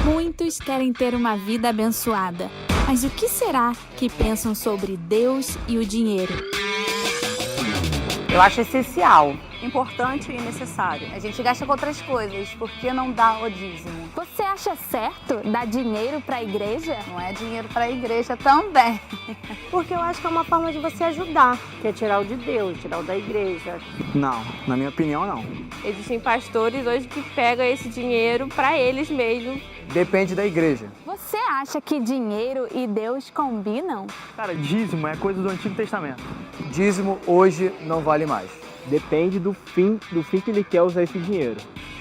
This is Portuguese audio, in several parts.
Muitos querem ter uma vida abençoada, mas o que será que pensam sobre Deus e o dinheiro? Eu acho essencial. Importante e necessário. A gente gasta com outras coisas, por que não dá o dízimo? Você acha certo dar dinheiro para a igreja? Não é dinheiro para a igreja também. Porque eu acho que é uma forma de você ajudar. Quer tirar o de Deus, tirar o da igreja. Não, na minha opinião não. Existem pastores hoje que pegam esse dinheiro para eles mesmos. Depende da igreja. Você acha que dinheiro e Deus combinam? Cara, dízimo é coisa do Antigo Testamento. Dízimo hoje não vale mais. Depende do fim que ele quer usar esse dinheiro.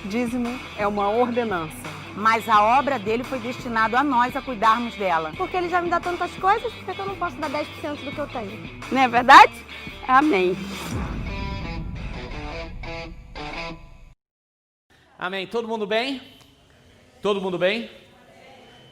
Dízimo é uma ordenança. Mas a obra dele foi destinada a nós a cuidarmos dela. Porque ele já me dá tantas coisas, por que eu não posso dar 10% do que eu tenho? Não é verdade? Amém. Amém. Todo mundo bem? Todo mundo bem?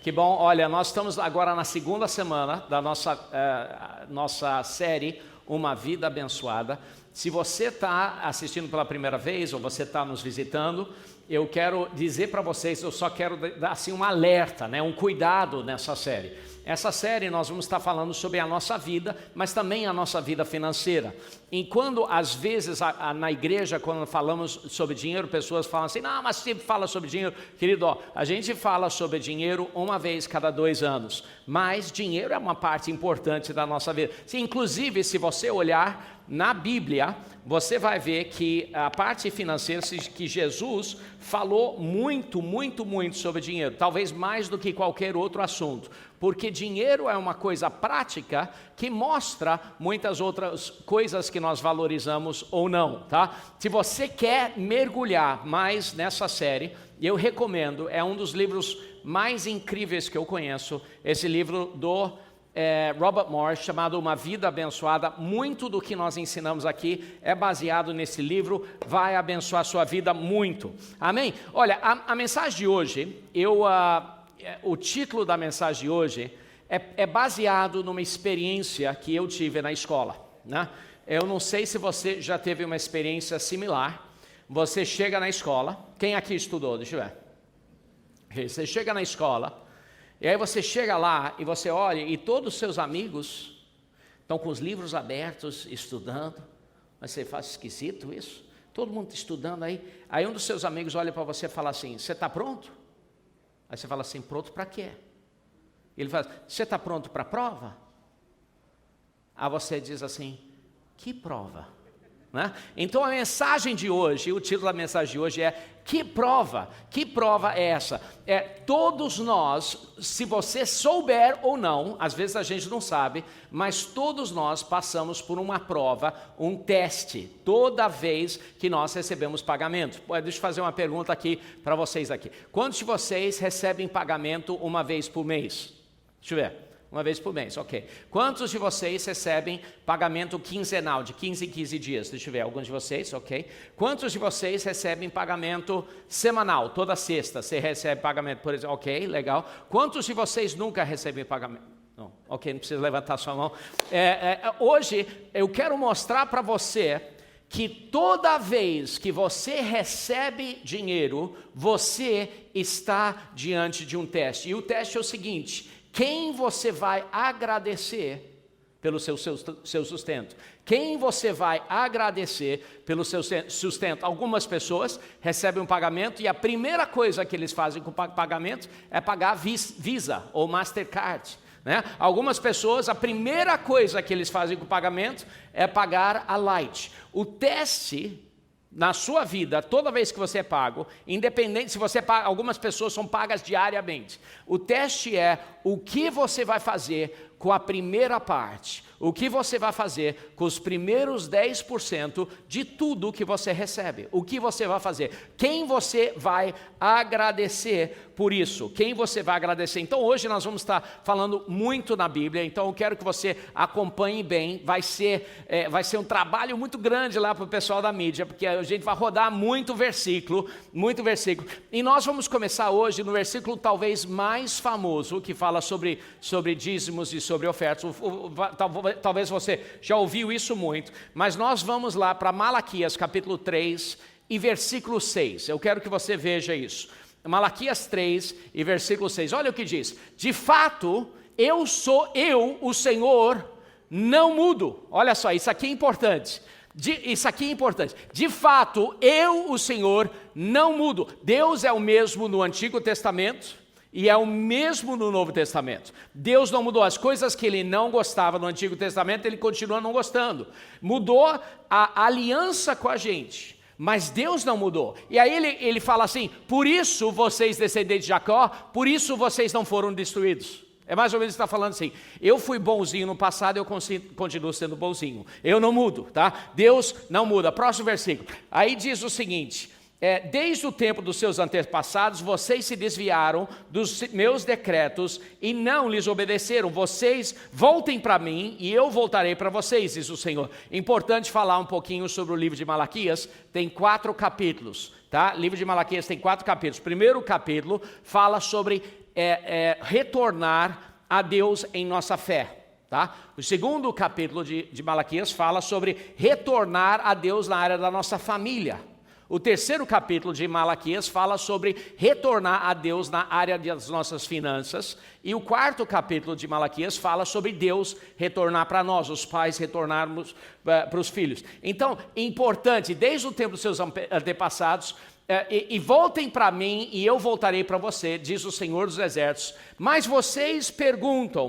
Que bom. Olha, nós estamos agora na segunda semana da nossa série Uma Vida Abençoada. Se você está assistindo pela primeira vez ou você está nos visitando, eu quero dizer para vocês, eu só quero dar assim um alerta, né, um cuidado nessa série. Essa série nós vamos estar falando sobre a nossa vida, mas também a nossa vida financeira. E quando às vezes na igreja, quando falamos sobre dinheiro, pessoas falam assim, não, mas sempre fala sobre dinheiro. Querido, ó, a gente fala sobre dinheiro uma vez cada 2 anos, mas dinheiro é uma parte importante da nossa vida. Inclusive, se você olhar na Bíblia, você vai ver que a parte financeira, que Jesus falou muito sobre dinheiro, talvez mais do que qualquer outro assunto, porque dinheiro é uma coisa prática que mostra muitas outras coisas que nós valorizamos ou não, tá? Se você quer mergulhar mais nessa série, eu recomendo, é um dos livros mais incríveis que eu conheço, esse livro do Robert Morris, chamado Uma Vida Abençoada. Muito do que nós ensinamos aqui é baseado nesse livro, vai abençoar a sua vida muito. Amém? Olha, a mensagem de hoje, o título da mensagem de hoje é baseado numa experiência que eu tive na escola, né? Eu não sei se você já teve uma experiência similar. Você chega na escola, quem aqui estudou? Deixa eu ver. Você chega na escola, e aí você chega lá e você olha e todos os seus amigos estão com os livros abertos, estudando. Mas você faz esquisito isso? Todo mundo estudando aí. Aí um dos seus amigos olha para você e fala assim, você está pronto? Aí você fala assim, pronto para quê? Ele fala, você está pronto para a prova? Aí você diz assim, que prova? Né? Então a mensagem de hoje, o título da mensagem de hoje é que prova é essa? Todos nós, se você souber ou não, às vezes a gente não sabe, mas todos nós passamos por uma prova, um teste, toda vez que nós recebemos pagamento. Deixa eu fazer uma pergunta aqui para vocês aqui. Quantos de vocês recebem pagamento uma vez por mês? Deixa eu ver. Uma vez por mês, ok. Quantos de vocês recebem pagamento quinzenal, de 15 em 15 dias? Deixa eu ver, alguns de vocês, ok. Quantos de vocês recebem pagamento semanal, toda sexta? Você recebe pagamento, por exemplo, ok, legal. Quantos de vocês nunca recebem pagamento? Não, ok, não precisa levantar sua mão. Hoje, eu quero mostrar para você que toda vez que você recebe dinheiro, você está diante de um teste. E o teste é o seguinte: quem você vai agradecer pelo seu sustento? Quem você vai agradecer pelo seu sustento? Algumas pessoas recebem um pagamento e a primeira coisa que eles fazem com o pagamento é pagar Visa ou Mastercard, né? Algumas pessoas, a primeira coisa que eles fazem com o pagamento é pagar a Light. O teste na sua vida, toda vez que você é pago, independente se você paga, algumas pessoas são pagas diariamente. O teste é o que você vai fazer com a primeira parte, o que você vai fazer com os primeiros 10% de tudo que você recebe. O que você vai fazer? Quem você vai agradecer por isso? Quem você vai agradecer? Então hoje nós vamos estar falando muito na Bíblia, então eu quero que você acompanhe bem. Vai ser um trabalho muito grande lá para o pessoal da mídia, porque a gente vai rodar muito versículo. E nós vamos começar hoje no versículo talvez mais famoso, que fala sobre dízimos e sobre ofertas. Talvez você já ouviu isso muito, mas nós vamos lá para Malaquias capítulo 3 e versículo 6. Eu quero que você veja isso. Malaquias 3 e versículo 6. Olha o que diz. De fato, eu sou eu, o Senhor, não mudo. Olha só, isso aqui é importante. Isso aqui é importante. De fato, eu, o Senhor, não mudo. Deus é o mesmo no Antigo Testamento e é o mesmo no Novo Testamento. Deus não mudou. As coisas que ele não gostava no Antigo Testamento, ele continua não gostando. Mudou a aliança com a gente, mas Deus não mudou. E aí ele fala assim, por isso vocês, descendentes de Jacó, por isso vocês não foram destruídos. É mais ou menos está falando assim, eu fui bonzinho no passado, eu continuo sendo bonzinho. Eu não mudo, tá? Deus não muda. Próximo versículo. Aí diz o seguinte, desde o tempo dos seus antepassados, vocês se desviaram dos meus decretos e não lhes obedeceram. Vocês voltem para mim e eu voltarei para vocês, diz o Senhor. Importante falar um pouquinho sobre o livro de Malaquias, tem 4 capítulos, tá? O livro de Malaquias tem 4 capítulos. O primeiro capítulo fala sobre retornar a Deus em nossa fé, tá? O segundo capítulo de Malaquias fala sobre retornar a Deus na área da nossa família. O terceiro capítulo de Malaquias fala sobre retornar a Deus na área das nossas finanças. E o quarto capítulo de Malaquias fala sobre Deus retornar para nós, os pais retornarmos para os filhos. Então, importante, desde o tempo dos seus antepassados, e voltem para mim e eu voltarei para você, diz o Senhor dos Exércitos. Mas vocês perguntam,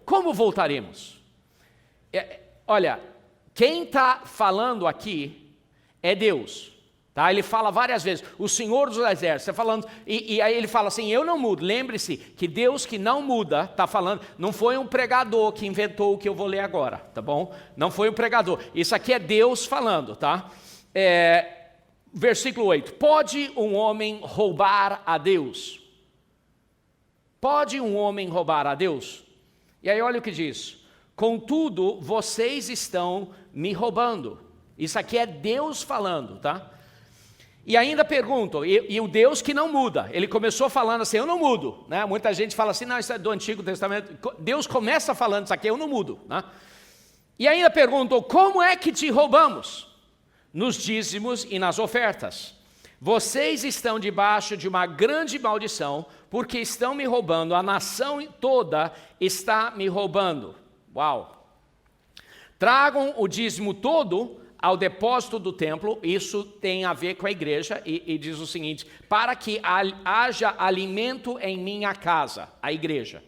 como voltaremos? Olha, quem está falando aqui é Deus, tá? Ele fala várias vezes, o Senhor dos Exércitos, tá falando, e aí ele fala assim, eu não mudo. Lembre-se que Deus que não muda, está falando, não foi um pregador que inventou o que eu vou ler agora, tá bom? Não foi um pregador, isso aqui é Deus falando, tá? Versículo 8, pode um homem roubar a Deus? Pode um homem roubar a Deus? E aí olha o que diz, contudo vocês estão me roubando. Isso aqui é Deus falando, tá? E ainda perguntam, e o Deus que não muda, ele começou falando assim, eu não mudo, né? Muita gente fala assim, não, isso é do Antigo Testamento, Deus começa falando isso aqui, eu não mudo, né? E ainda perguntam, como é que te roubamos? Nos dízimos e nas ofertas. Vocês estão debaixo de uma grande maldição, porque estão me roubando, a nação toda está me roubando. Uau! Tragam o dízimo todo ao depósito do templo, isso tem a ver com a igreja, e diz o seguinte, para que haja alimento em minha casa, a igreja.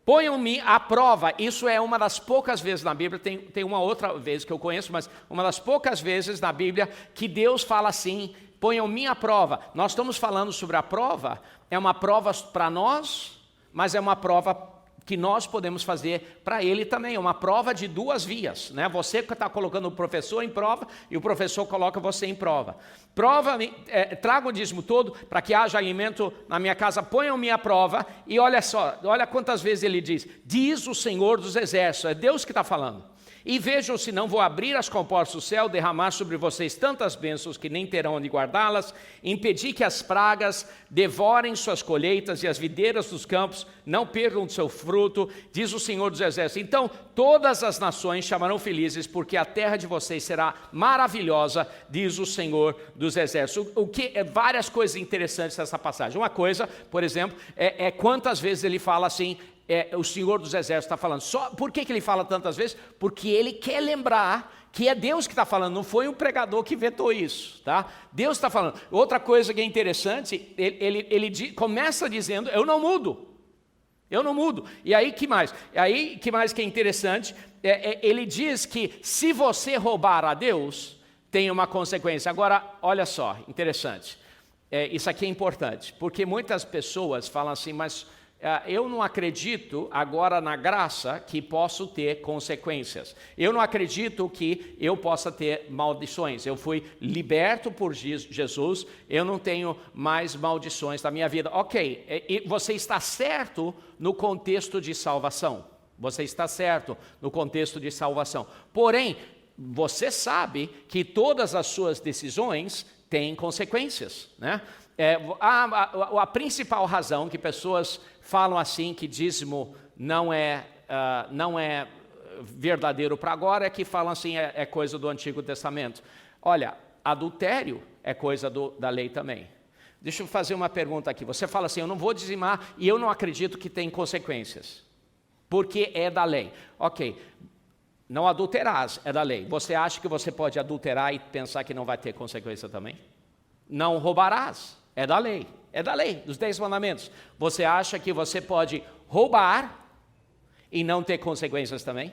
Ponham-me à prova, isso é uma das poucas vezes na Bíblia, tem uma outra vez que eu conheço, mas uma das poucas vezes na Bíblia que Deus fala assim, ponham-me à prova. Nós estamos falando sobre a prova, é uma prova para nós, mas é uma prova que nós podemos fazer para ele também, é uma prova de 2 vias, né? Você que está colocando o professor em prova e o professor coloca você em prova. Traga o dízimo todo para que haja alimento na minha casa, ponham-me à prova e olha só, olha quantas vezes ele diz o Senhor dos Exércitos, é Deus que está falando. E vejam se não vou abrir as comportas do céu, derramar sobre vocês tantas bênçãos que nem terão onde guardá-las, impedir que as pragas devorem suas colheitas e as videiras dos campos não percam seu fruto, diz o Senhor dos Exércitos. Então todas as nações chamarão felizes, porque a terra de vocês será maravilhosa, diz o Senhor dos Exércitos. O que é várias coisas interessantes nessa passagem. Uma coisa, por exemplo, é quantas vezes ele fala assim, o Senhor dos Exércitos está falando. Por que ele fala tantas vezes? Porque ele quer lembrar que é Deus que está falando, não foi um pregador que inventou isso, tá? Deus está falando. Outra coisa que é interessante, ele começa dizendo, eu não mudo. Eu não mudo. E aí que mais? Que é interessante, ele diz que se você roubar a Deus, tem uma consequência. Agora, olha só, interessante. Isso aqui é importante, porque muitas pessoas falam assim, mas eu não acredito agora na graça que posso ter consequências. Eu não acredito que eu possa ter maldições. Eu fui liberto por Jesus, eu não tenho mais maldições na minha vida. Ok, e você está certo no contexto de salvação. Você está certo no contexto de salvação. Porém, você sabe que todas as suas decisões têm consequências, né? A principal razão que pessoas falam assim que dízimo não é verdadeiro para agora é que falam assim é coisa do Antigo Testamento. Olha, adultério é coisa da lei também. Deixa eu fazer uma pergunta aqui. Você fala assim, eu não vou dizimar e eu não acredito que tem consequências, porque é da lei. Ok, não adulterarás, é da lei. Você acha que você pode adulterar e pensar que não vai ter consequência também? Não roubarás, é da lei. É da lei, dos 10 mandamentos. Você acha que você pode roubar e não ter consequências também?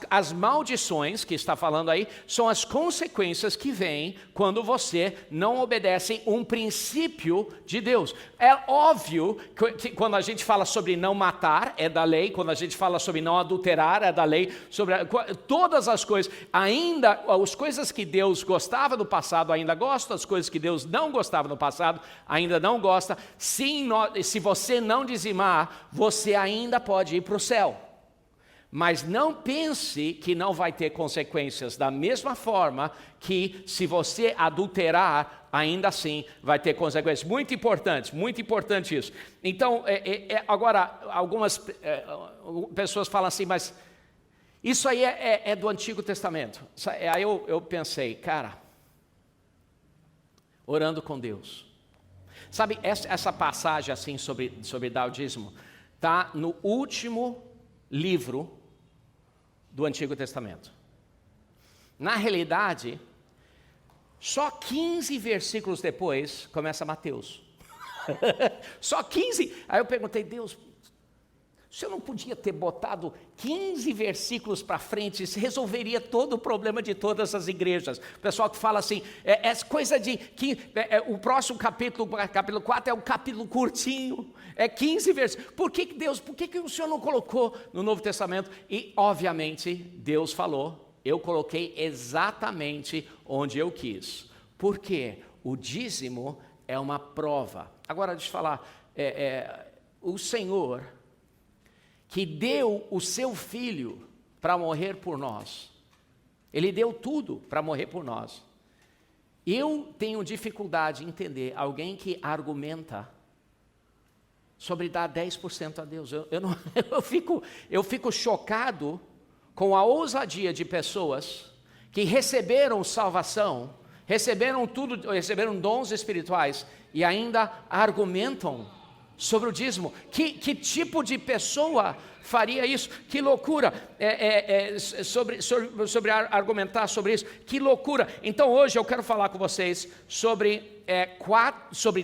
As maldições que está falando aí são as consequências que vêm quando você não obedece um princípio de Deus. É óbvio que quando a gente fala sobre não matar, é da lei. Quando a gente fala sobre não adulterar, é da lei. Sobre todas as coisas, ainda as coisas que Deus gostava no passado, ainda gosta. As coisas que Deus não gostava no passado, ainda não gosta. Se você não dizimar, você ainda pode ir para o céu. Mas não pense que não vai ter consequências, da mesma forma que se você adulterar, ainda assim vai ter consequências. Muito importante isso. Então, agora, algumas pessoas falam assim, mas isso aí é do Antigo Testamento. Aí eu pensei, cara, orando com Deus. Sabe, essa passagem assim sobre dar o dízimo, está no último livro do Antigo Testamento. Na realidade, só 15 versículos depois começa Mateus. Só 15. Aí eu perguntei, Deus, o senhor não podia ter botado 15 versículos para frente, isso resolveria todo o problema de todas as igrejas. O pessoal que fala assim, é coisa de que o próximo capítulo 4 é um capítulo curtinho, é 15 versículos. Por que Deus, por que o senhor não colocou no Novo Testamento? E obviamente Deus falou, eu coloquei exatamente onde eu quis. Porque o dízimo é uma prova. Agora deixa eu falar, o Senhor que deu o seu filho para morrer por nós. Ele deu tudo para morrer por nós. Eu tenho dificuldade em entender alguém que argumenta sobre dar 10% a Deus. Eu fico chocado com a ousadia de pessoas que receberam salvação, receberam tudo, receberam dons espirituais e ainda argumentam sobre o dízimo. Que tipo de pessoa faria isso? Que loucura! Sobre argumentar sobre isso, que loucura! Então hoje eu quero falar com vocês sobre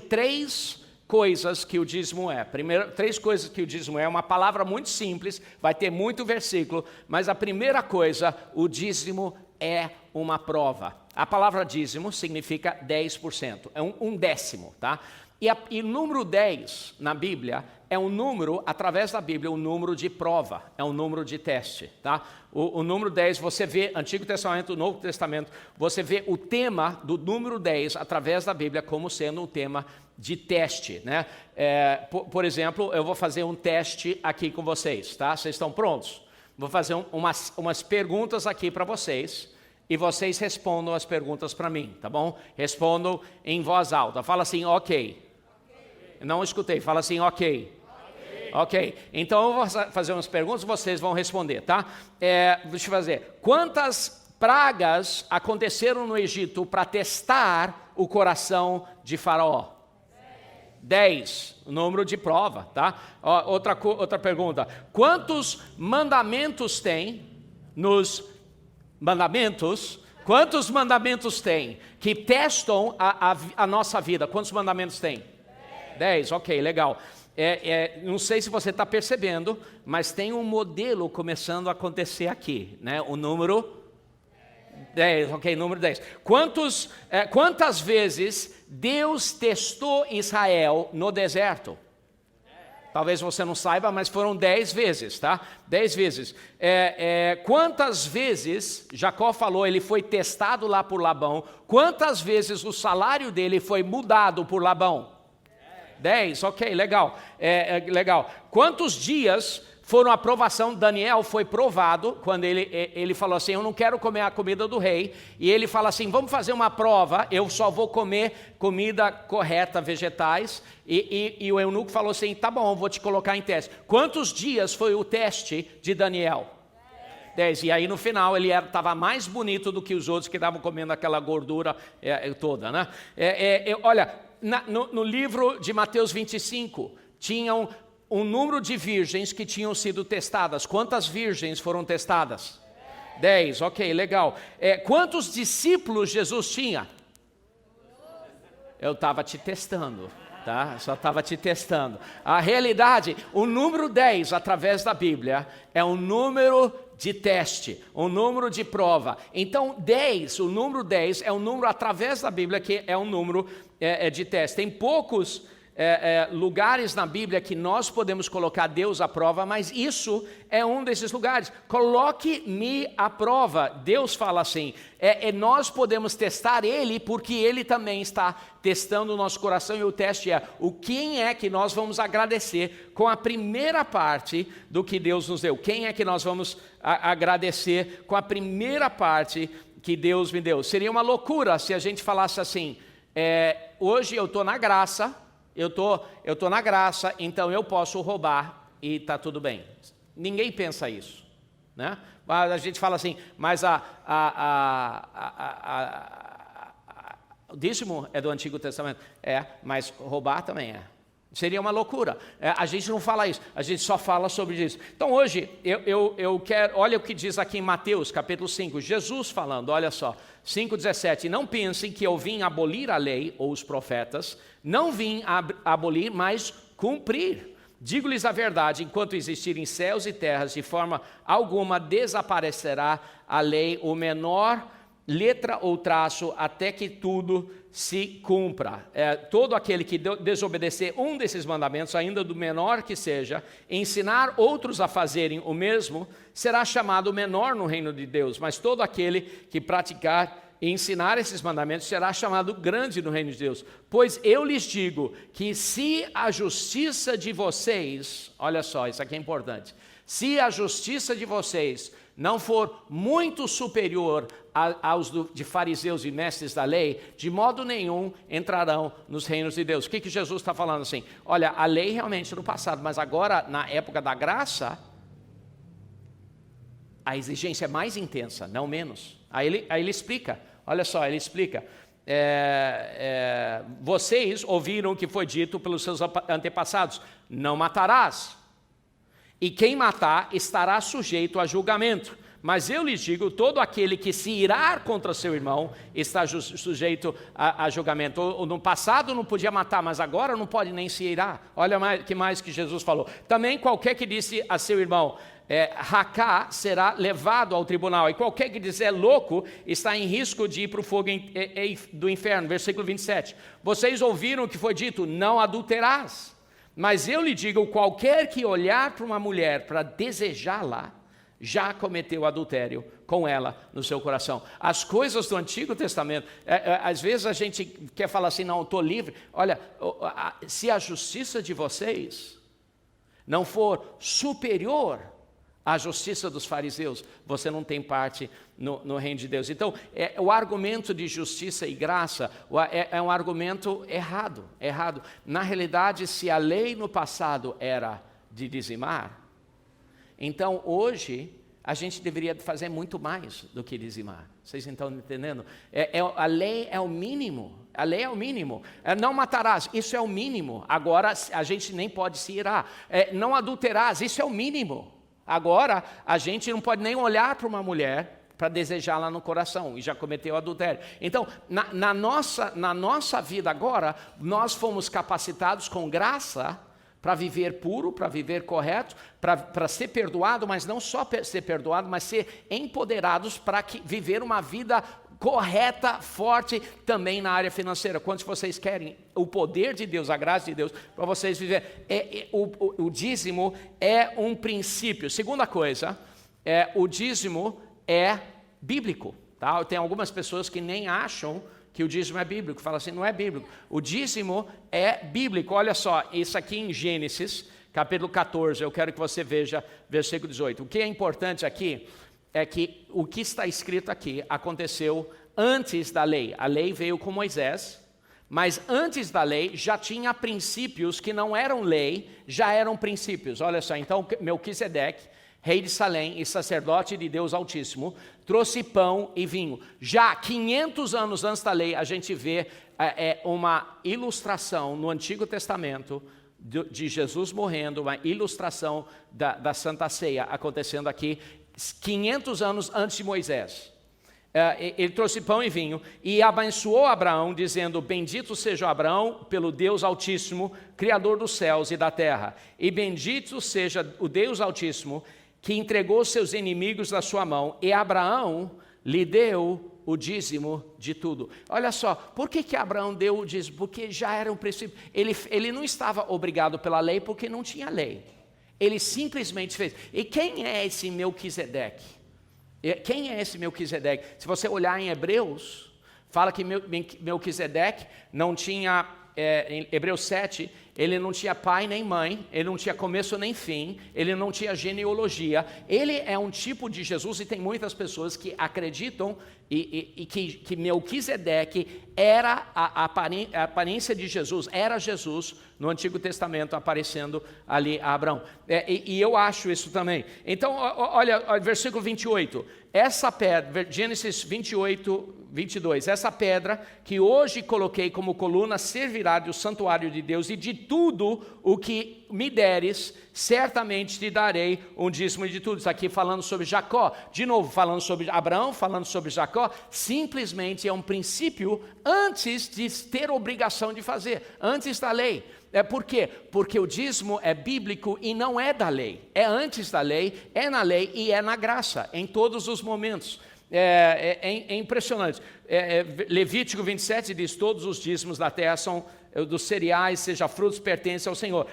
3 coisas que o dízimo é. Primeiro, 3 coisas que o dízimo é uma palavra muito simples, vai ter muito versículo, mas a primeira coisa, o dízimo é uma prova. A palavra dízimo significa 10%, é um décimo, tá? E o número 10 na Bíblia é um número, através da Bíblia, um número de prova, é um número de teste, tá? O número 10, você vê, Antigo Testamento, Novo Testamento, você vê o tema do número 10, através da Bíblia, como sendo um tema de teste, né? Por exemplo, eu vou fazer um teste aqui com vocês, tá? Vocês estão prontos? Vou fazer umas perguntas aqui para vocês, e vocês respondam as perguntas para mim, tá bom? Respondam em voz alta, fala assim, ok. Não escutei, fala assim, ok. Ok, então eu vou fazer umas perguntas e vocês vão responder, tá? Deixa eu fazer. Quantas pragas aconteceram no Egito para testar o coração de Faraó? 10, o número de prova, tá? Outra pergunta. Quantos mandamentos tem nos mandamentos? Quantos mandamentos tem que testam a nossa vida? Quantos mandamentos tem? 10, ok, legal. Não sei se você está percebendo, mas tem um modelo começando a acontecer aqui, né? O número 10, ok, número 10. Quantas vezes Deus testou Israel no deserto? Talvez você não saiba, mas foram 10 vezes, tá? 10 vezes. Quantas vezes, Jacó falou, ele foi testado lá por Labão, quantas vezes o salário dele foi mudado por Labão? 10, ok, legal. Legal. Quantos dias foram a aprovação? Daniel foi provado quando ele falou assim, eu não quero comer a comida do rei. E ele fala assim, vamos fazer uma prova, eu só vou comer comida correta, vegetais. E o eunuco falou assim, tá bom, eu vou te colocar em teste. Quantos dias foi o teste de Daniel? 10. E aí no final ele estava mais bonito do que os outros que estavam comendo aquela gordura toda, né? Olha, no livro de Mateus 25, tinham um número de virgens que tinham sido testadas. Quantas virgens foram testadas? 10, ok, legal. Quantos discípulos Jesus tinha? Eu estava te testando, tá? Só estava te testando. A realidade, o número 10 através da Bíblia é um número de teste, um número de prova. Então 10, o número 10 é um número através da Bíblia que é um número de teste. Tem poucos lugares na Bíblia que nós podemos colocar Deus à prova, mas isso é um desses lugares. Coloque-me à prova. Deus fala assim, nós podemos testar Ele, porque Ele também está testando o nosso coração, e o teste é, quem é que nós vamos agradecer com a primeira parte do que Deus nos deu? Quem é que nós vamos agradecer com a primeira parte que Deus me deu? Seria uma loucura se a gente falasse assim, hoje eu estou na graça, eu tô na graça, então eu posso roubar e está tudo bem. Ninguém pensa isso, né? A gente fala assim, mas o dízimo é do Antigo Testamento. Mas roubar também é. Seria uma loucura. A gente não fala isso, a gente só fala sobre isso. Então hoje, eu quero, olha o que diz aqui em Mateus, capítulo 5, Jesus falando, olha só, 5,17, não pensem que eu vim abolir a lei ou os profetas, não vim abolir, mas cumprir. Digo-lhes a verdade, enquanto existirem céus e terras, de forma alguma desaparecerá a lei, o menor letra ou traço, até que tudo se cumpra. Todo aquele que desobedecer um desses mandamentos, ainda do menor que seja, ensinar outros a fazerem o mesmo, será chamado menor no reino de Deus, mas todo aquele que praticar e ensinar esses mandamentos será chamado grande no reino de Deus. Pois eu lhes digo que se a justiça de vocês, olha só, isso aqui é importante, se a justiça de vocês não for muito superior aos de fariseus e mestres da lei, de modo nenhum entrarão nos reinos de Deus. O que Jesus está falando assim? Olha, a lei realmente no passado, mas agora, na época da graça, a exigência é mais intensa, não menos. Aí ele explica, olha só, ele explica. Vocês ouviram o que foi dito pelos seus antepassados, não matarás. E quem matar estará sujeito a julgamento. Mas eu lhes digo, todo aquele que se irar contra seu irmão está sujeito a julgamento. No passado não podia matar, mas agora não pode nem se irar. Olha que mais que Jesus falou. Também qualquer que disse a seu irmão, racá, será levado ao tribunal. E qualquer que dizer louco está em risco de ir para o fogo do inferno. Versículo 27. Vocês ouviram o que foi dito, não adulterás. Mas eu lhe digo, qualquer que olhar para uma mulher para desejá-la, já cometeu adultério com ela no seu coração. As coisas do Antigo Testamento, às vezes a gente quer falar assim, não, eu estou livre. Olha, se a justiça de vocês não for superior à justiça dos fariseus, você não tem parte no reino de Deus. Então, o argumento de justiça e graça é um argumento errado. Na realidade, se a lei no passado era de dizimar, então hoje a gente deveria fazer muito mais do que dizimar. Vocês estão entendendo? A lei é o mínimo. A lei é o mínimo. Não matarás, isso é o mínimo. Agora a gente nem pode se irar. Não adulterás, isso é o mínimo. Agora a gente não pode nem olhar para uma mulher para desejá-la no coração, e já cometeu adultério. Então, na nossa vida agora, nós fomos capacitados com graça para viver puro, para viver correto, para ser perdoado, mas não só ser perdoado, mas ser empoderados para viver uma vida correta, forte, também na área financeira. Quantos de vocês querem o poder de Deus, a graça de Deus, para vocês viverem? O dízimo é um princípio. Segunda coisa, o dízimo é bíblico. Tá? Tem algumas pessoas que nem acham que o dízimo é bíblico, falam assim, não é bíblico. O dízimo é bíblico. Olha só, isso aqui em Gênesis, capítulo 14, eu quero que você veja versículo 18. O que é importante aqui é que o que está escrito aqui aconteceu antes da lei. A lei veio com Moisés, mas antes da lei já tinha princípios que não eram lei, já eram princípios. Olha só, então Melquisedeque, rei de Salém e sacerdote de Deus Altíssimo, trouxe pão e vinho. Já 500 anos antes da lei, a gente vê é uma ilustração no Antigo Testamento de Jesus morrendo, uma ilustração da Santa Ceia acontecendo aqui 500 anos antes de Moisés. Ele trouxe pão e vinho e abençoou Abraão, dizendo: bendito seja Abraão pelo Deus Altíssimo, Criador dos céus e da terra, e bendito seja o Deus Altíssimo, que entregou seus inimigos na sua mão, e Abraão lhe deu o dízimo de tudo. Olha só, por que Abraão deu o dízimo? Porque já era um princípio. Ele não estava obrigado pela lei, porque não tinha lei. Ele simplesmente fez. E quem é esse Melquisedeque? Quem é esse Melquisedeque? Se você olhar em Hebreus, fala que Melquisedeque não tinha, em Hebreus 7, ele não tinha pai nem mãe, ele não tinha começo nem fim, ele não tinha genealogia. Ele é um tipo de Jesus, e tem muitas pessoas que acreditam que Melquisedeque era a aparência de Jesus, era Jesus no Antigo Testamento aparecendo ali a Abraão. E eu acho isso também. Então, olha, versículo 28. Essa pedra, Gênesis 28, 22. Essa pedra que hoje coloquei como coluna servirá de santuário de Deus, e de tudo o que me deres, certamente te darei um dízimo de tudo. Isso aqui falando sobre Jacó. De novo, falando sobre Abraão, falando sobre Jacó. Simplesmente é um princípio antes de ter obrigação de fazer, antes da lei. Por quê? Porque o dízimo é bíblico e não é da lei. É antes da lei, é na lei e é na graça, em todos os momentos. É impressionante. Levítico 27 diz: todos os dízimos da terra são dos cereais, seja frutos, pertencem ao Senhor.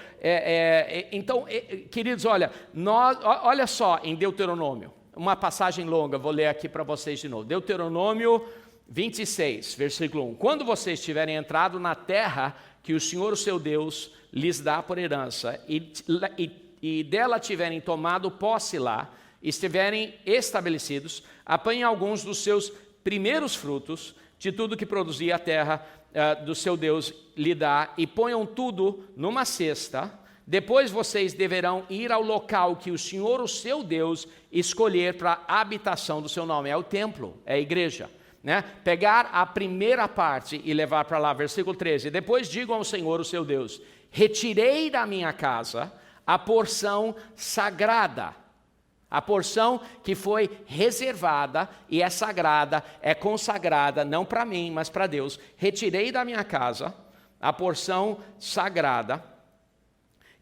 Então, queridos, olha só em Deuteronômio, uma passagem longa, vou ler aqui para vocês de novo. Deuteronômio 26, versículo 1. Quando vocês tiverem entrado na terra que o Senhor, o seu Deus, lhes dá por herança, e dela tiverem tomado posse lá, estiverem estabelecidos, apanhem alguns dos seus primeiros frutos, de tudo que produzia a terra do seu Deus lhe dá, e ponham tudo numa cesta. Depois vocês deverão ir ao local que o Senhor, o seu Deus, escolher para a habitação do seu nome. É o templo, é a igreja. Pegar a primeira parte e levar para lá, versículo 13. Depois digam ao Senhor, o seu Deus: retirei da minha casa a porção sagrada, a porção que foi reservada e é sagrada, é consagrada, não para mim, mas para Deus. Retirei da minha casa a porção sagrada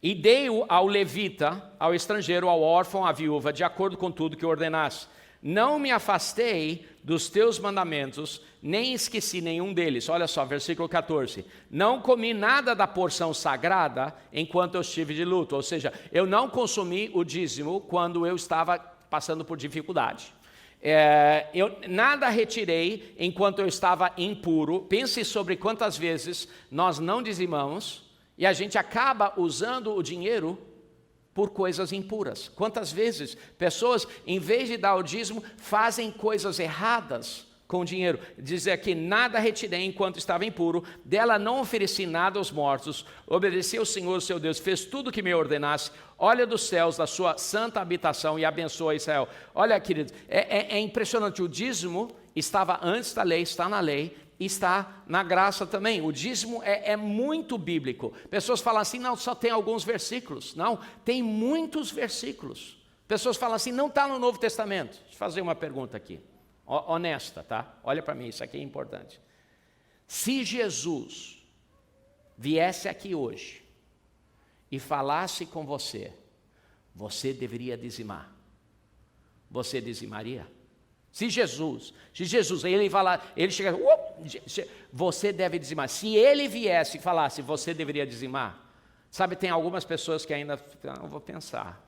e dei-o ao levita, ao estrangeiro, ao órfão, à viúva, de acordo com tudo que ordenasse. Não me afastei dos teus mandamentos, nem esqueci nenhum deles. Olha só, versículo 14. Não comi nada da porção sagrada enquanto eu estive de luto. Ou seja, eu não consumi o dízimo quando eu estava passando por dificuldade. Eu nada retirei enquanto eu estava impuro. Pense sobre quantas vezes nós não dizimamos e a gente acaba usando o dinheiro por coisas impuras. Quantas vezes pessoas, em vez de dar o dízimo, fazem coisas erradas com o dinheiro. Diz aqui: nada retirei enquanto estava impuro, dela não ofereci nada aos mortos, obedeci ao Senhor, seu Deus, fez tudo o que me ordenasse, olha dos céus da sua santa habitação e abençoa Israel. Olha, queridos, é impressionante. O dízimo estava antes da lei, está na lei, está na graça também. O dízimo é muito bíblico. Pessoas falam assim: não, só tem alguns versículos. Não, tem muitos versículos. Pessoas falam assim: não está no Novo Testamento. Deixa eu fazer uma pergunta aqui, honesta, tá? Olha para mim, isso aqui é importante. Se Jesus viesse aqui hoje e falasse com você, você deveria dizimar, você dizimaria? Se Jesus, ele falar, ele chegar, você deve dizimar. Se ele viesse e falasse, você deveria dizimar. Sabe, tem algumas pessoas que ainda, não vou pensar.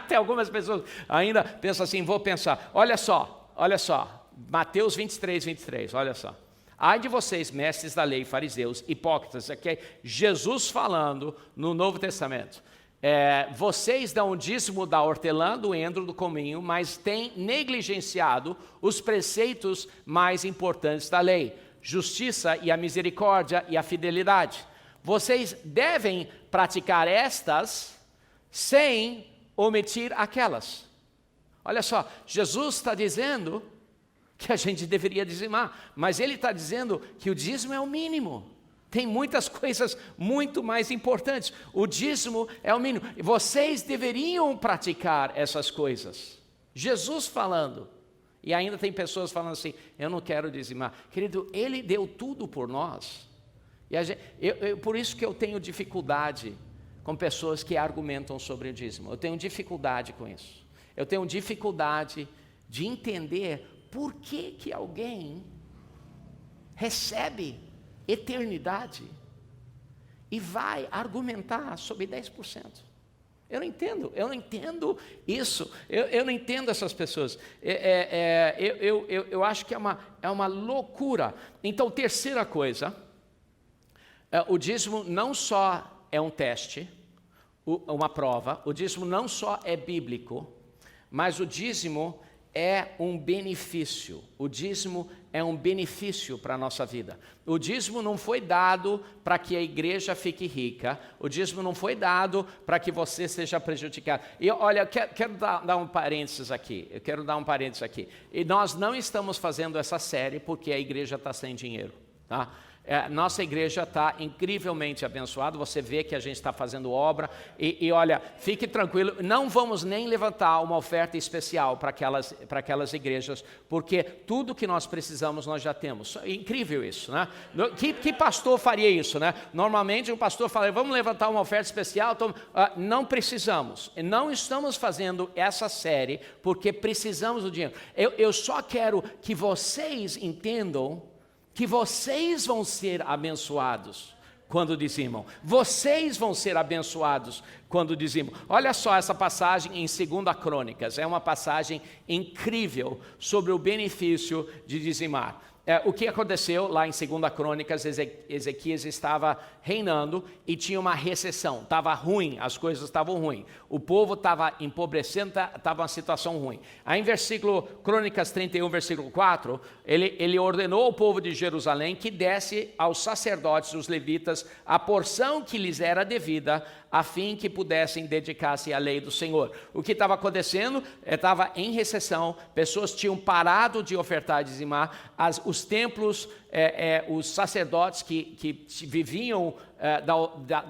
Tem algumas pessoas ainda pensam assim, vou pensar. Olha só, Mateus 23, 23, olha só. Ai de vocês, mestres da lei, fariseus, hipócritas, aqui é Jesus falando no Novo Testamento. Vocês dão o dízimo da hortelã, do endro, do cominho, mas têm negligenciado os preceitos mais importantes da lei: justiça e a misericórdia e a fidelidade. Vocês devem praticar estas sem omitir aquelas. Olha só, Jesus está dizendo que a gente deveria dizimar. Mas ele está dizendo que o dízimo é o mínimo. Tem muitas coisas muito mais importantes. O dízimo é o mínimo. Vocês deveriam praticar essas coisas. Jesus falando. E ainda tem pessoas falando assim, eu não quero dizimar. Querido, ele deu tudo por nós. E por isso que eu tenho dificuldade com pessoas que argumentam sobre o dízimo. Eu tenho dificuldade com isso. Eu tenho dificuldade de entender por que alguém recebe eternidade e vai argumentar sobre 10%. Eu não entendo isso, eu não entendo essas pessoas. Eu acho que é uma loucura. Então, terceira coisa, o dízimo não só é um teste, uma prova, o dízimo não só é bíblico, mas o dízimo é um benefício. O dízimo é um benefício para a nossa vida. O dízimo não foi dado para que a igreja fique rica. O dízimo não foi dado para que você seja prejudicado. E olha, eu quero dar um parênteses aqui. E nós não estamos fazendo essa série porque a igreja está sem dinheiro, tá? Nossa igreja está incrivelmente abençoada, você vê que a gente está fazendo obra, e olha, fique tranquilo, não vamos nem levantar uma oferta especial para aquelas igrejas, porque tudo que nós precisamos nós já temos. É incrível isso, né? Que pastor faria isso, né? Normalmente o pastor fala, vamos levantar uma oferta especial, então, não precisamos, não estamos fazendo essa série porque precisamos do dinheiro. Eu só quero que vocês entendam que vocês vão ser abençoados quando dizimam. Vocês vão ser abençoados quando dizimam. Olha só essa passagem em 2 Crônicas. É uma passagem incrível sobre o benefício de dizimar. O que aconteceu lá em 2 Crônicas, Ezequias estava reinando e tinha uma recessão, estava ruim, as coisas estavam ruins, o povo estava empobrecendo, estava uma situação ruim. Aí em Crônicas 31, versículo 4, ele ordenou ao povo de Jerusalém que desse aos sacerdotes, os levitas, a porção que lhes era devida, a fim que pudessem dedicar-se à lei do Senhor. O que estava acontecendo? Estava em recessão, pessoas tinham parado de ofertar e dizimar, os templos, os sacerdotes que viviam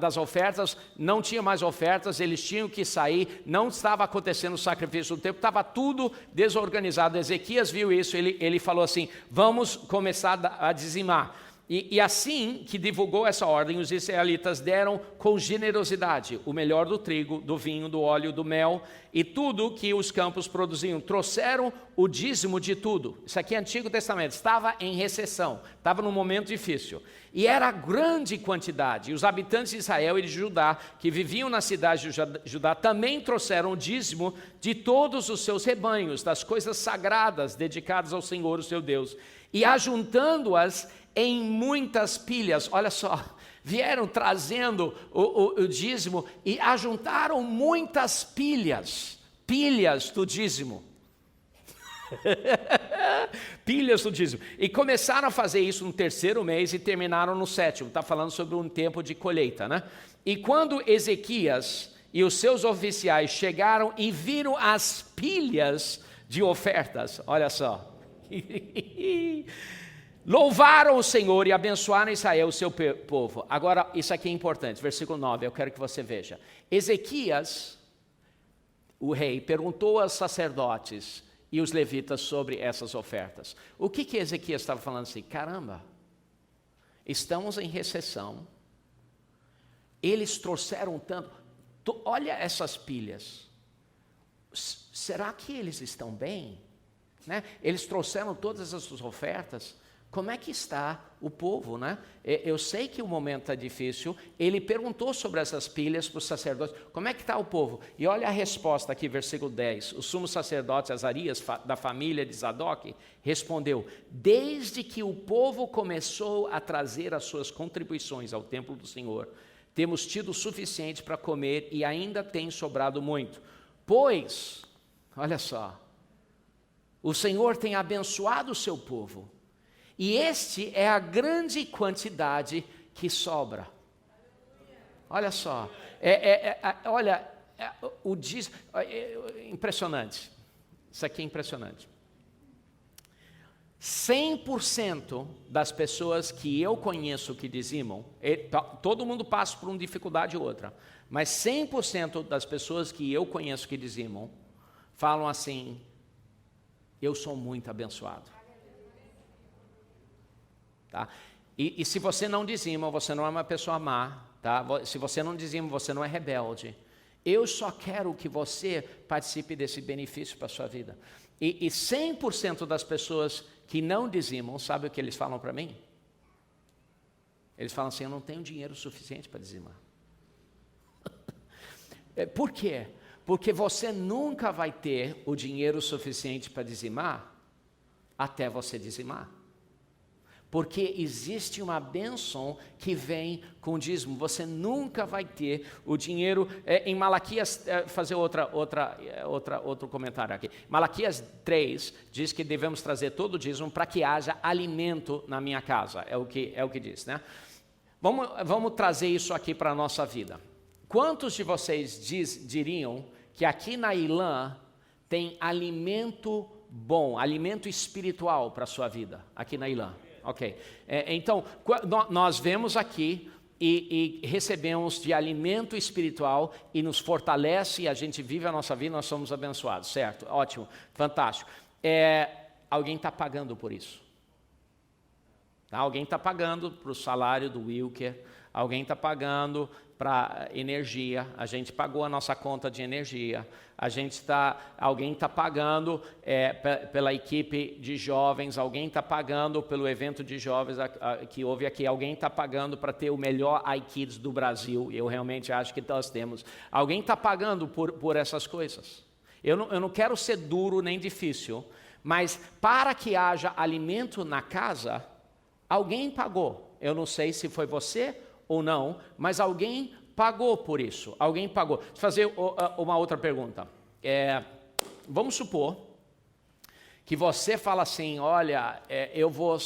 das ofertas, não tinham mais ofertas, eles tinham que sair, não estava acontecendo o sacrifício do templo, estava tudo desorganizado. Ezequias viu isso, ele falou assim, vamos começar a dizimar. E assim que divulgou essa ordem, os israelitas deram com generosidade o melhor do trigo, do vinho, do óleo, do mel e tudo que os campos produziam. Trouxeram o dízimo de tudo. Isso aqui é Antigo Testamento, estava em recessão, estava num momento difícil. E era grande quantidade. E os habitantes de Israel e de Judá, que viviam na cidade de Judá, também trouxeram o dízimo de todos os seus rebanhos, das coisas sagradas dedicadas ao Senhor, o seu Deus. E ajuntando-as em muitas pilhas, olha só, vieram trazendo o dízimo e ajuntaram muitas pilhas do dízimo. Pilhas do dízimo. E começaram a fazer isso no 3º mês e terminaram no 7º. Está falando sobre um tempo de colheita, né? E quando Ezequias e os seus oficiais chegaram e viram as pilhas de ofertas, olha só. Louvaram o Senhor e abençoaram Israel, o seu povo. Agora, isso aqui é importante, versículo 9, eu quero que você veja. Ezequias, o rei, perguntou aos sacerdotes e os levitas sobre essas ofertas. O que Ezequias estava falando assim? Caramba, estamos em recessão, eles trouxeram tanto, olha essas pilhas, será que eles estão bem? Né? Eles trouxeram todas as suas ofertas. Como é que está o povo, né? Eu sei que o momento está difícil. Ele perguntou sobre essas pilhas para os sacerdotes. Como é que está o povo? E olha a resposta aqui, versículo 10. O sumo sacerdote Azarias, da família de Zadok, respondeu: desde que o povo começou a trazer as suas contribuições ao templo do Senhor, temos tido o suficiente para comer e ainda tem sobrado muito. Pois, olha só, o Senhor tem abençoado o seu povo. E este é a grande quantidade que sobra. Olha só, o dízimo, impressionante. Isso aqui é impressionante. 100% das pessoas que eu conheço que dizimam, todo mundo passa por uma dificuldade ou outra, mas 100% das pessoas que eu conheço que dizimam, falam assim, eu sou muito abençoado. Tá? E se você não dizima, você não é uma pessoa má, tá? Se você não dizima, você não é rebelde. Eu só quero que você participe desse benefício para a sua vida. E 100% das pessoas que não dizimam, sabe o que eles falam para mim? Eles falam assim, eu não tenho dinheiro suficiente para dizimar. Por quê? Porque você nunca vai ter o dinheiro suficiente para dizimar até você dizimar. Porque existe uma bênção que vem com o dízimo. Você nunca vai ter o dinheiro. Em Malaquias, fazer outro comentário aqui. Malaquias 3 diz que devemos trazer todo o dízimo para que haja alimento na minha casa. É o que diz, né? Vamos trazer isso aqui para a nossa vida. Quantos de vocês diriam que aqui na Ilã tem alimento bom, alimento espiritual para a sua vida? Aqui na Ilã. Ok, então nós vemos aqui e recebemos de alimento espiritual e nos fortalece e a gente vive a nossa vida, nós somos abençoados, certo? Ótimo, fantástico. Alguém está pagando por isso. Tá? Alguém está pagando para o salário do Wilker, alguém está pagando para energia, a gente pagou a nossa conta de energia, alguém está pagando pela equipe de jovens, alguém está pagando pelo evento de jovens que houve aqui, alguém está pagando para ter o melhor iKids do Brasil, eu realmente acho que nós temos, alguém está pagando por essas coisas. Eu não quero ser duro nem difícil, mas para que haja alimento na casa, alguém pagou, eu não sei se foi você ou não, mas alguém pagou por isso, alguém pagou. Deixa eu fazer uma outra pergunta. Vamos supor que você fala assim, olha, eu vou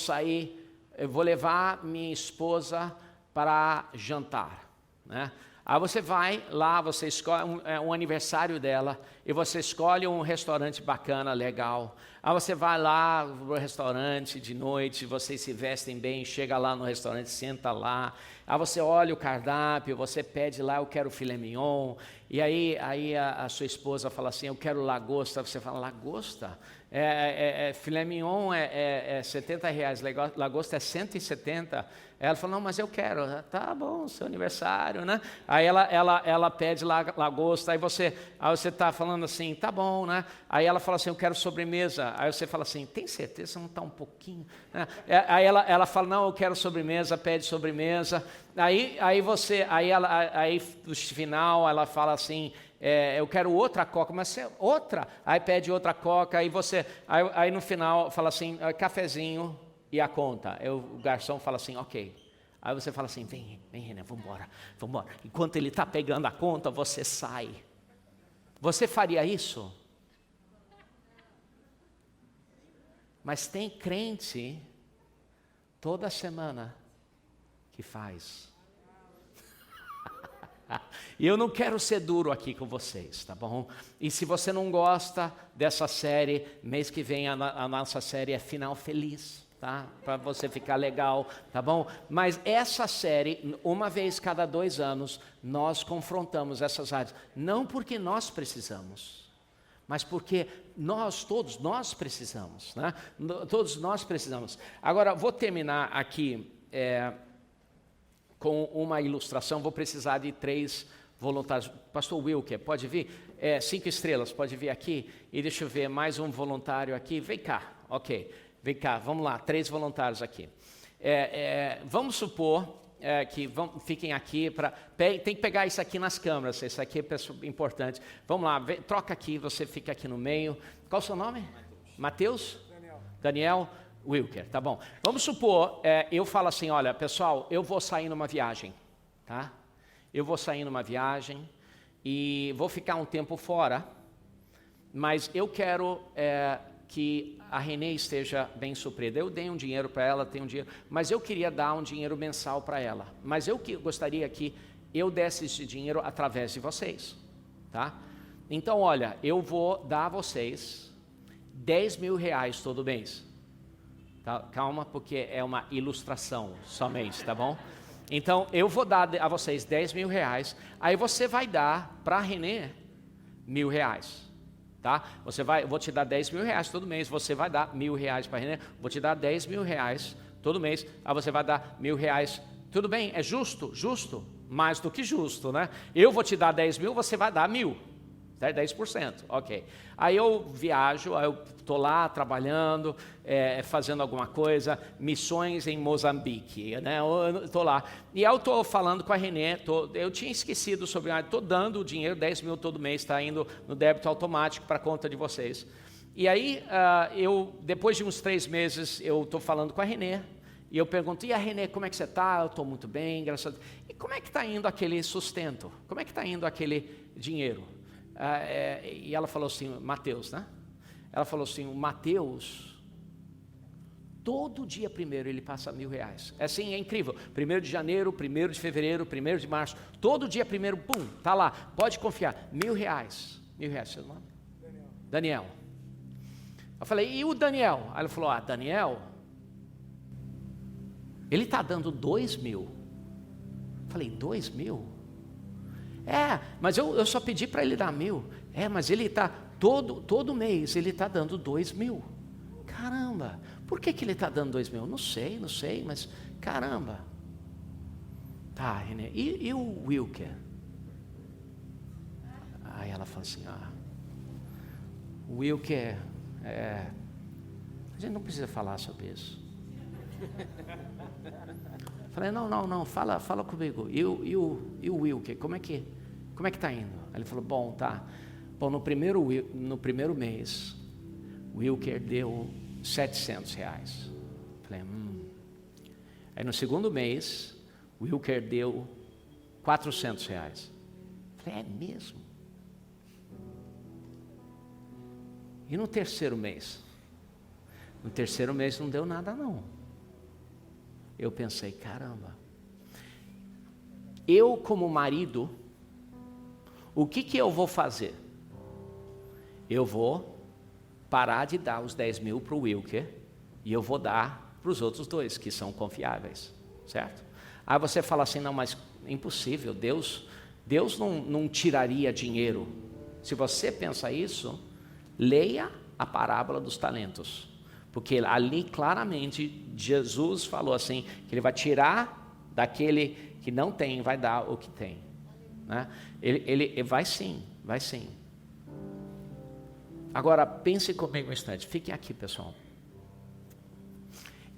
levar minha esposa para jantar, né? Aí você vai lá, você escolhe um aniversário dela, e você escolhe um restaurante bacana, legal. Aí você vai lá no restaurante de noite, vocês se vestem bem, chega lá no restaurante, senta lá. Aí você olha o cardápio, você pede lá, eu quero filé mignon. E aí a sua esposa fala assim, eu quero lagosta. Você fala, lagosta? Filé mignon é R$70, lagosta é 170. Ela fala, não, mas eu quero. Tá bom, seu aniversário, né? Aí ela pede lagosta, aí você está falando assim, tá bom, né? Aí ela fala assim, eu quero sobremesa. Aí você fala assim, tem certeza, não está um pouquinho? Aí ela fala, não, eu quero sobremesa, pede sobremesa. Aí no final ela fala assim, eu quero outra coca, mas outra. Aí pede outra coca, aí no final fala assim, cafezinho e a conta. O garçom fala assim, ok. Aí você fala assim, vem René, vamos embora. Enquanto ele está pegando a conta, você sai. Você faria isso? Mas tem crente toda semana que faz. E eu não quero ser duro aqui com vocês, tá bom? E se você não gosta dessa série, mês que vem a nossa série é Final Feliz, tá? Para você ficar legal, tá bom? Mas essa série, uma vez cada 2 anos, nós confrontamos essas áreas. Não porque nós precisamos, mas porque todos nós precisamos, né? Todos nós precisamos. Agora, vou terminar aqui com uma ilustração. Vou precisar de 3 voluntários. Pastor Wilker, pode vir? 5 estrelas, pode vir aqui. E deixa eu ver, mais um voluntário aqui. Vem cá, ok. Vem cá, vamos lá, 3 voluntários aqui. Vamos supor que fiquem aqui. Tem que pegar isso aqui nas câmeras, isso aqui é importante. Vamos lá, troca aqui, você fica aqui no meio. Qual o seu nome? Mateus? Daniel Wilker, tá bom. Vamos supor, eu falo assim, olha, pessoal, eu vou sair numa viagem, tá? Eu vou sair numa viagem e vou ficar um tempo fora, mas eu quero que a Renê esteja bem suprida. Eu dei um dinheiro para ela, tenho um dinheiro, mas eu queria dar um dinheiro mensal para ela. Mas eu gostaria que eu desse esse dinheiro através de vocês, tá? Então, olha, eu vou dar a vocês R$10.000 todo mês. Tá? Calma, porque é uma ilustração somente, tá bom? Então, eu vou dar a vocês 10 mil reais, aí você vai dar para a Renê 1.000 reais, tá? Eu vou te dar 10 mil reais todo mês, você vai dar 1.000 reais para a Renê, vou te dar 10 mil reais todo mês, aí você vai dar 1.000 reais, tudo bem, é justo? Justo? Mais do que justo, né? Eu vou te dar 10 mil, você vai dar 1.000. 10%, ok. Aí eu viajo, aí eu estou lá trabalhando, fazendo alguma coisa, missões em Moçambique, né? Eu estou lá. E eu estou falando com a Renê, eu tinha esquecido sobre, estou dando o dinheiro, 10 mil todo mês, está indo no débito automático para a conta de vocês. E aí, depois de uns 3 meses, eu estou falando com a Renê, e eu pergunto, e a Renê, como é que você está? Eu estou muito bem, graças a Deus. E como é que está indo aquele sustento? Como é que está indo aquele dinheiro? E ela falou assim, Mateus, né? Ela falou assim, o Mateus, todo dia primeiro ele passa 1.000 reais. É assim, é incrível. 1º de janeiro, 1º de fevereiro, 1º de março, todo dia primeiro, pum, tá lá. Pode confiar, 1.000 reais. 1.000 reais, seu nome? Daniel. Eu falei, e o Daniel? Aí ela falou, Daniel, ele está dando 2.000. Eu falei, 2.000? Mas eu só pedi para ele dar 1.000. Mas ele está, todo mês, ele está dando 2.000. Caramba, por que ele está dando 2.000? Não sei, mas caramba. Tá, Renê, e o Wilker? Aí ela falou assim, o Wilker, a gente não precisa falar sobre isso. Falei, não, fala comigo. E o Wilker, como é que está indo? Aí ele falou, bom, no primeiro mês, o Wilker deu 700 reais. Falei, Aí no segundo mês, o Wilker deu 400 reais. Falei, é mesmo? E no terceiro mês? No terceiro mês não deu nada não. Eu pensei, caramba, eu como marido, o que eu vou fazer? Eu vou parar de dar os 10 mil para o Wilker e eu vou dar para os outros 2 que são confiáveis, certo? Aí você fala assim, não, mas impossível, Deus não tiraria dinheiro. Se você pensa isso, leia a parábola dos talentos. Porque ali claramente Jesus falou assim, que ele vai tirar daquele que não tem, vai dar o que tem. Né? Ele vai sim. Agora pense comigo um instante, fiquem aqui pessoal.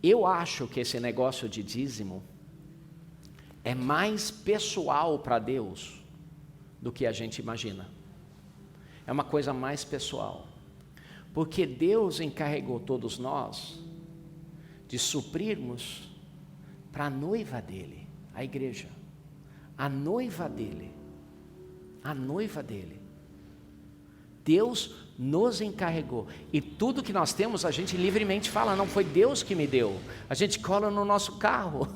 Eu acho que esse negócio de dízimo é mais pessoal para Deus do que a gente imagina. É uma coisa mais pessoal. Porque Deus encarregou todos nós de suprirmos para a noiva dele, a igreja. A noiva dele. Deus nos encarregou. E tudo que nós temos, a gente livremente fala, não foi Deus que me deu. A gente cola no nosso carro,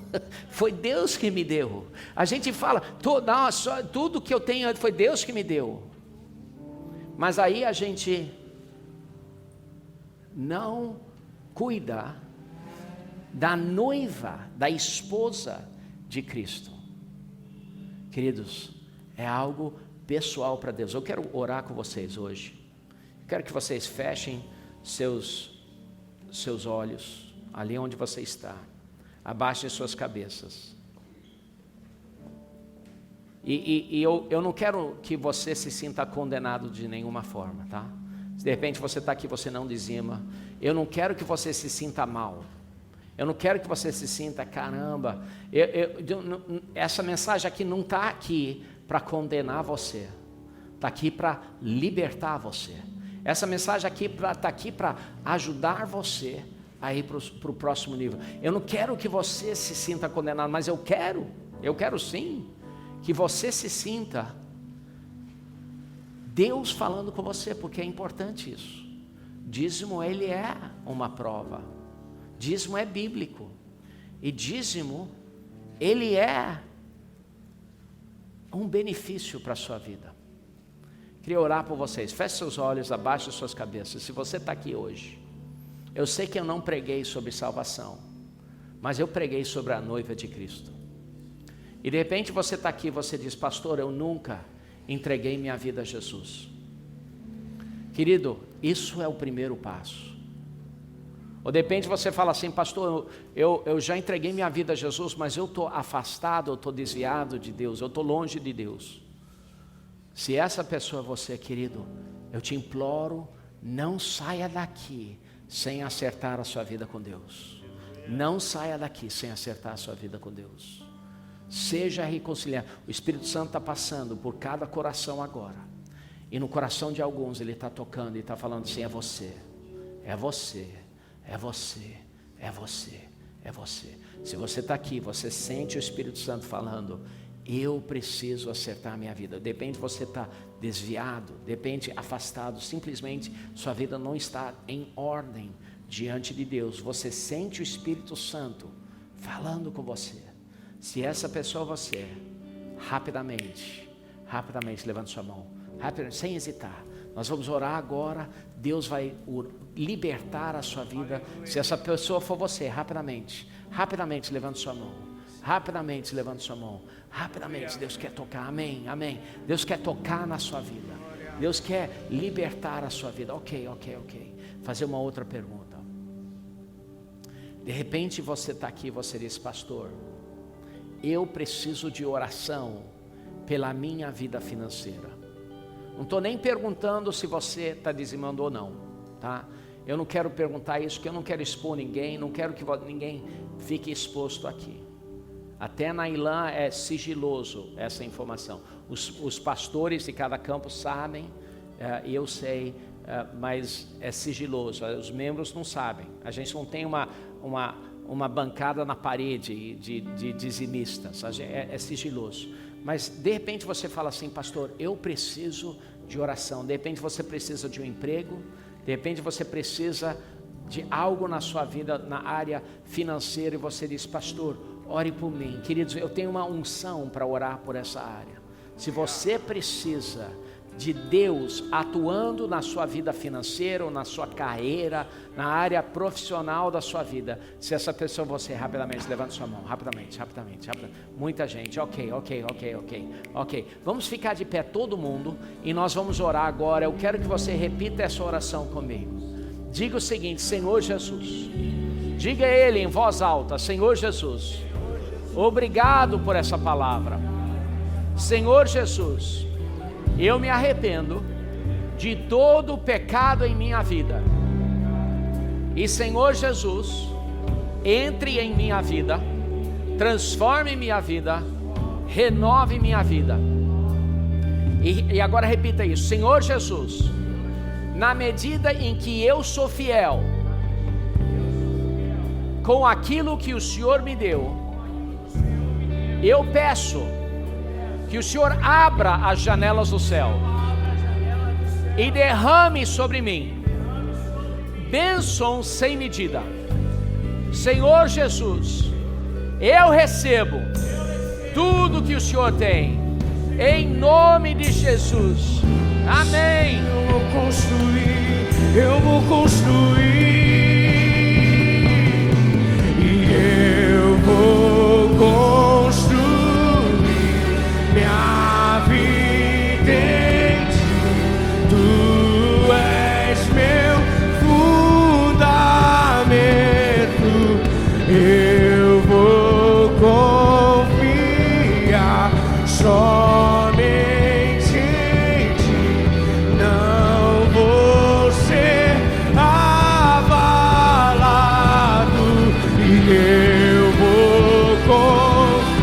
foi Deus que me deu. A gente fala, tudo que eu tenho foi Deus que me deu. Mas aí a gente não cuida da noiva, da esposa de Cristo. Queridos, é algo pessoal para Deus. Eu quero orar com vocês hoje. Quero que vocês fechem seus olhos, ali onde você está. Abaixem suas cabeças. E eu não quero que você se sinta condenado de nenhuma forma, tá? Se de repente você está aqui e você não dizima, eu não quero que você se sinta mal. Eu não quero que você se sinta, caramba, essa mensagem aqui não está aqui para condenar você. Está aqui para libertar você. Essa mensagem aqui está aqui para ajudar você a ir para o próximo nível. Eu não quero que você se sinta condenado, mas eu quero sim, que você se sinta Deus falando com você, porque é importante isso. Dízimo, ele é uma prova. Dízimo é bíblico. E dízimo, ele é um benefício para a sua vida. Queria orar por vocês. Feche seus olhos, abaixe suas cabeças. Se você está aqui hoje Eu sei que eu não preguei sobre salvação, mas eu preguei sobre a noiva de Cristo. E de repente você está aqui e você diz: pastor, eu nunca entreguei minha vida a Jesus. Querido, isso é o primeiro passo. Ou de repente você fala assim: pastor, eu já entreguei minha vida a Jesus, mas eu estou afastado, eu estou desviado de Deus, eu estou longe de Deus. Se essa pessoa é você, querido, eu te imploro, não saia daqui sem acertar a sua vida com Deus. Não saia daqui sem acertar a sua vida com Deus. Seja reconciliado. O Espírito Santo está passando por cada coração agora. E no coração de alguns Ele está tocando e está falando assim: é você, é você, é você, é você, é você. Se você está aqui, você sente o Espírito Santo falando: eu preciso acertar a minha vida. De repente você está desviado, de repente afastado, simplesmente sua vida não está em ordem diante de Deus. Você sente o Espírito Santo falando com você. Se essa pessoa é você, rapidamente levante sua mão, rapidamente, sem hesitar. Nós vamos orar agora. Deus vai libertar a sua vida. Se essa pessoa for você, rapidamente levante sua mão. Rapidamente levante sua mão. Rapidamente, Deus quer tocar. Amém, amém. Deus quer tocar na sua vida. Deus quer libertar a sua vida. Ok. Fazer uma outra pergunta. De repente você está aqui e você diz: pastor, eu preciso de oração pela minha vida financeira. Não estou nem perguntando se você está dizimando ou não, tá? Eu não quero perguntar isso, porque eu não quero expor ninguém, não quero que ninguém fique exposto aqui. Até na ILAN é sigiloso essa informação. Os pastores de cada campo sabem, e eu sei, mas é sigiloso. Os membros não sabem. A gente não tem uma bancada na parede de dizimistas. É sigiloso. Mas de repente você fala assim: pastor, eu preciso de oração. De repente você precisa de um emprego. De repente você precisa de algo na sua vida, na área financeira, e você diz: pastor, ore por mim. Queridos, eu tenho uma unção para orar por essa área. Se você precisa de Deus atuando na sua vida financeira, ou na sua carreira, na área profissional da sua vida, se essa pessoa você, rapidamente, levanta sua mão, rapidamente. Muita gente, ok. Vamos ficar de pé todo mundo, e nós vamos orar agora. Eu quero que você repita essa oração comigo. Diga o seguinte: Senhor Jesus, diga a Ele em voz alta: Senhor Jesus, obrigado por essa palavra. Senhor Jesus, eu me arrependo de todo o pecado em minha vida. E Senhor Jesus, entre em minha vida, transforme minha vida, renove minha vida. E agora repita isso: Senhor Jesus, na medida em que eu sou fiel com aquilo que o Senhor me deu, eu peço que o Senhor abra as janelas do céu e derrame sobre mim bênçãos sem medida. Senhor Jesus, eu recebo tudo que o Senhor tem, em nome de Jesus. Amém. Eu vou construir e eu vou construir minha vida em ti. Tu és meu fundamento. Eu vou confiar somente em ti. Não vou ser abalado e eu vou confiar.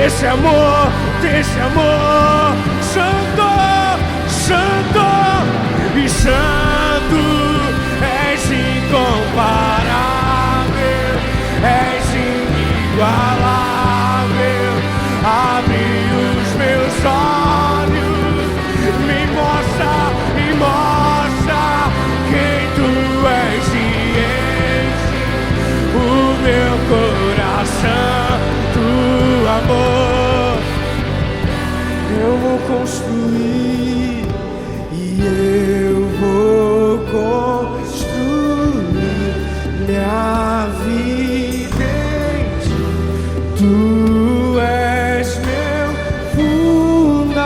desse amor, santo, santo e santo, és incomparável, és inigualável. Abre os meus olhos, me mostra quem tu és e enche o meu coração, tu amor. Eu vou construir e eu vou construir minha vida em ti. Tu és meu fundamento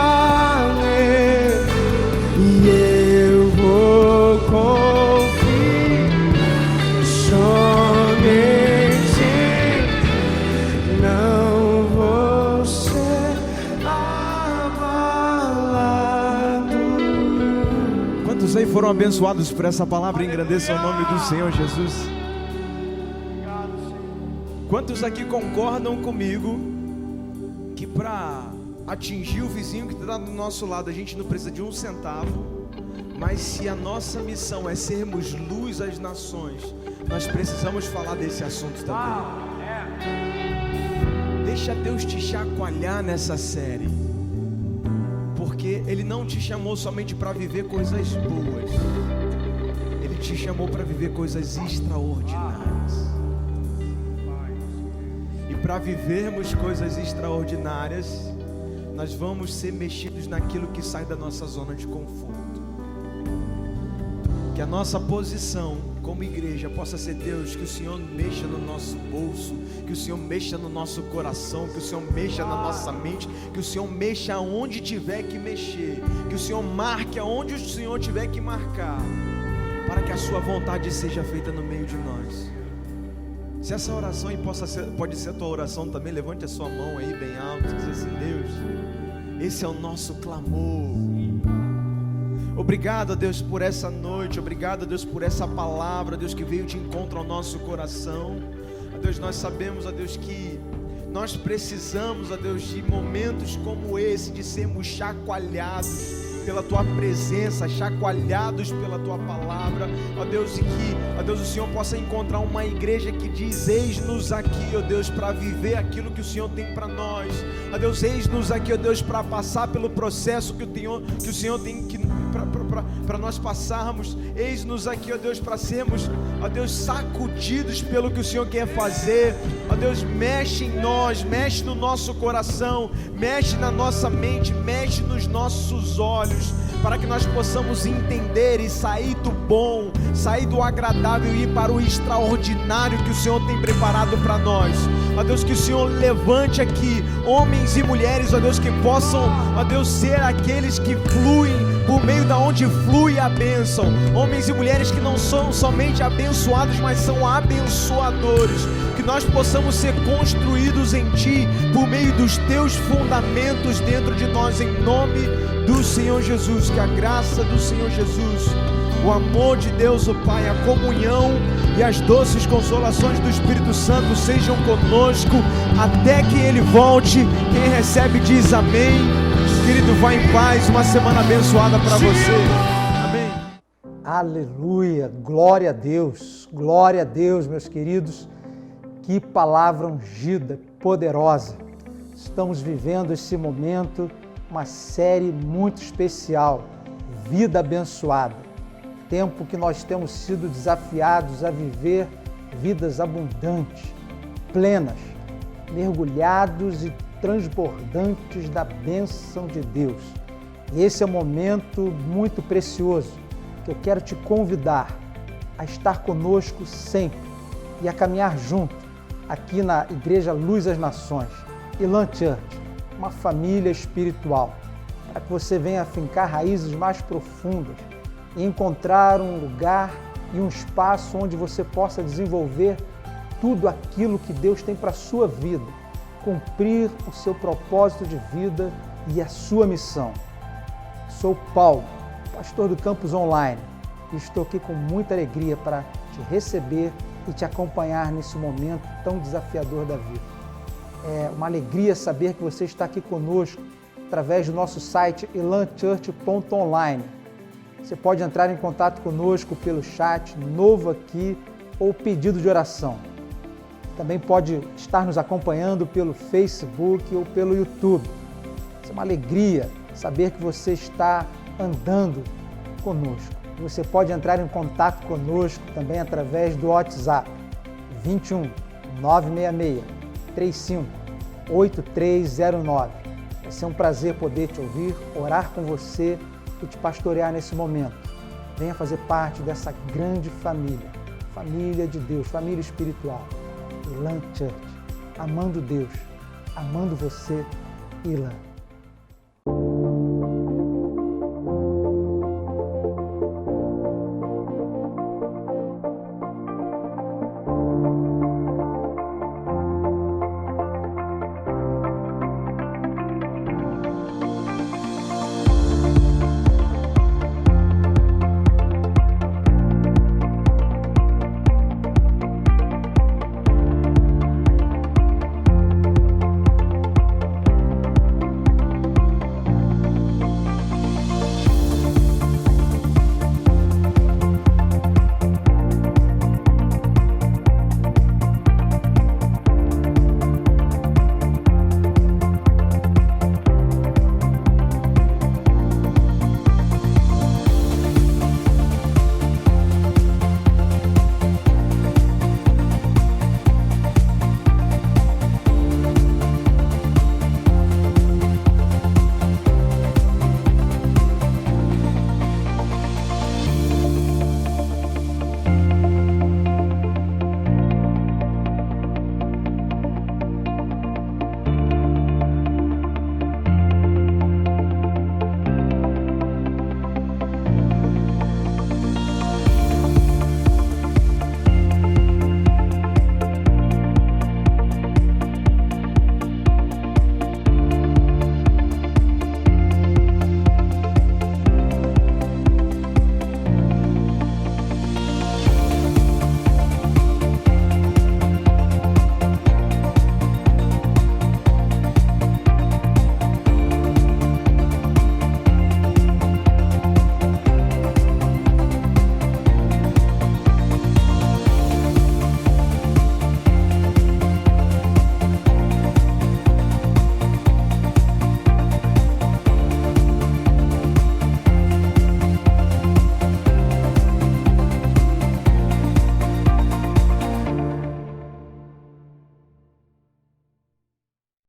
e eu vou confiar somente em ti. Não vou ser abalado. Quantos aí foram abençoados por essa palavra? Engrandeça o nome do Senhor Jesus. Quantos aqui concordam comigo que para atingir o vizinho que está do nosso lado a gente não precisa de um centavo, mas se a nossa missão é sermos luz às nações, nós precisamos falar desse assunto também. Deixa Deus te chacoalhar nessa série, porque Ele não te chamou somente para viver coisas boas, Ele te chamou para viver coisas extraordinárias. Para vivermos coisas extraordinárias, nós vamos ser mexidos naquilo que sai da nossa zona de conforto. Que a nossa posição como igreja possa ser: Deus, que o Senhor mexa no nosso bolso, que o Senhor mexa no nosso coração, que o Senhor mexa na nossa mente, que o Senhor mexa aonde tiver que mexer, que o Senhor marque aonde o Senhor tiver que marcar, para que a sua vontade seja feita no meio de nós. Se essa oração aí pode ser a tua oração também, levante a sua mão aí bem alto e diz assim: Deus, esse é o nosso clamor. Obrigado a Deus por essa noite, obrigado a Deus por essa palavra, Deus, que veio de encontro ao nosso coração. A Deus, nós sabemos, a Deus, que nós precisamos, a Deus, de momentos como esse, de sermos chacoalhados pela Tua presença, chacoalhados pela Tua palavra, ó Deus, e que, ó Deus, o Senhor possa encontrar uma igreja que diz: eis-nos aqui, ó Deus, para viver aquilo que o Senhor tem para nós, ó Deus, eis-nos aqui, ó Deus, para passar pelo processo que o Senhor tem que para nós passarmos, eis-nos aqui, ó Deus, para sermos, ó Deus, sacudidos pelo que o Senhor quer fazer, ó Deus, mexe em nós, mexe no nosso coração, mexe na nossa mente, mexe nos nossos olhos, para que nós possamos entender e sair do bom, sair do agradável e ir para o extraordinário que o Senhor tem preparado para nós. Ó Deus, que o Senhor levante aqui homens e mulheres, ó Deus, que possam, ó Deus, ser aqueles que fluem por meio da onde flui a bênção, homens e mulheres que não são somente abençoados, mas são abençoadores, que nós possamos ser construídos em Ti, por meio dos Teus fundamentos dentro de nós, em nome do Senhor Jesus. Que a graça do Senhor Jesus, o amor de Deus o Pai, a comunhão e as doces consolações do Espírito Santo sejam conosco até que Ele volte. Quem recebe diz amém. Querido, vá em paz, uma semana abençoada para você. Amém. Aleluia, glória a Deus, meus queridos. Que palavra ungida, poderosa. Estamos vivendo esse momento, uma série muito especial, Vida Abençoada. Tempo que nós temos sido desafiados a viver vidas abundantes, plenas, mergulhados e transbordantes da bênção de Deus. E esse é um momento muito precioso que eu quero te convidar a estar conosco sempre e a caminhar junto aqui na Igreja Luz às Nações, Elan Church, uma família espiritual, para que você venha fincar raízes mais profundas e encontrar um lugar e um espaço onde você possa desenvolver tudo aquilo que Deus tem para a sua vida, cumprir o seu propósito de vida e a sua missão. Sou Paulo, pastor do Campus Online, e estou aqui com muita alegria para te receber e te acompanhar nesse momento tão desafiador da vida. É uma alegria saber que você está aqui conosco através do nosso site elanchurch.online. Você pode entrar em contato conosco pelo chat novo aqui ou pedido de oração. Também pode estar nos acompanhando pelo Facebook ou pelo YouTube. É uma alegria saber que você está andando conosco. Você pode entrar em contato conosco também através do WhatsApp 21 966 35 8309. Vai ser um prazer poder te ouvir, orar com você e te pastorear nesse momento. Venha fazer parte dessa grande família, família de Deus, família espiritual. Elan Church, amando Deus, amando você, Elan.